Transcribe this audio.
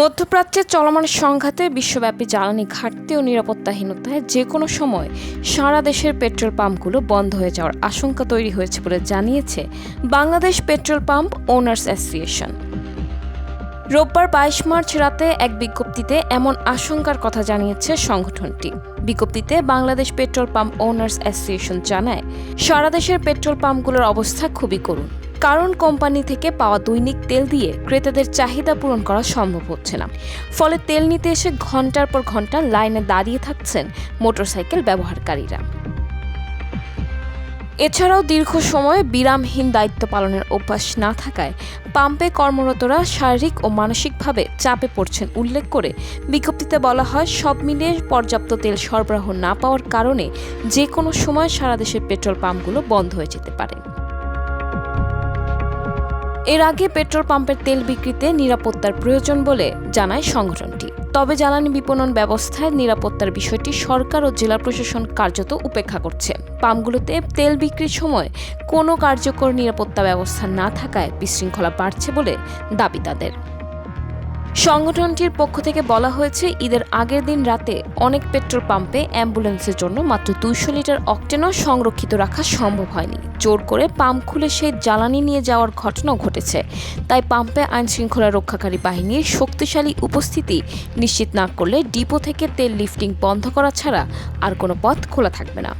মধ্যপ্রাচ্যে চলমান সংঘাতে বিশ্বব্যাপী জ্বালানি ঘাটতি ও নিরাপত্তাহীনতায় যে কোনো সময় সারা দেশের পেট্রোল পাম্পগুলো বন্ধ হয়ে যাওয়ার আশঙ্কা তৈরি হয়েছে বলে জানিয়েছে Bangladesh petrol pump owners association. রোববার ২২ মার্চ রাতে এক বিজ্ঞপ্তিতে এমন আশঙ্কার কথা জানিয়েছে সংগঠনটি। বিজ্ঞপ্তিতে Bangladesh petrol pump owners association জানায়, সারা দেশের পেট্রোল পাম্পগুলোর অবস্থা খুবই করুণ। কারণ কোম্পানি থেকে পাওয়া দৈনিক তেল দিয়ে ক্রেতাদের চাহিদা পূরণ করা সম্ভব হচ্ছে না। ফলে তেল নিতে এসে ঘন্টার পর ঘন্টা লাইনে দাঁড়িয়ে থাকছেন মোটরসাইকেল ব্যবহারকারীরা। এছাড়াও দীর্ঘ সময় বিরামহীন দায়িত্ব পালনের অভ্যাস না থাকায় পাম্পে কর্মরতরা শারীরিক ও মানসিকভাবে চাপে পড়ছেন উল্লেখ করে বিজ্ঞপ্তিতে বলা হয়, সব মিলিয়ে পর্যাপ্ত তেল সরবরাহ না পাওয়ার কারণে যে কোনো সময় সারা দেশের পেট্রোল পাম্পগুলো বন্ধ হয়ে যেতে পারে। এর আগে পেট্রোল পাম্পের তেল বিক্রিতে নিরাপত্তার প্রয়োজন বলে জানায় সংগঠনটি। তবে জ্বালানি বিপণন ব্যবস্থায় নিরাপত্তার বিষয়টি সরকার ও জেলা প্রশাসন কার্যত উপেক্ষা করছে। পাম্পগুলোতে তেল বিক্রির সময় কোনো কার্যকর নিরাপত্তা ব্যবস্থা না থাকায় বিশৃঙ্খলা বাড়ছে বলে দাবি তাদের। সংগঠনটির পক্ষ থেকে বলা হয়েছে, ঈদের আগের দিন রাতে অনেক পেট্রোল পাম্পে অ্যাম্বুলেন্সের জন্য মাত্র ২০০ লিটার অক্টেনও সংরক্ষিত রাখা সম্ভব হয়নি। জোর করে পাম্প খুলে সেই জ্বালানি নিয়ে যাওয়ার ঘটনাও ঘটেছে। তাই পাম্পে আইনশৃঙ্খলা রক্ষাকারী বাহিনীর শক্তিশালী উপস্থিতি নিশ্চিত না করলে ডিপো থেকে তেল লিফটিং বন্ধ করা ছাড়া আর কোনো পথ খোলা থাকবে না।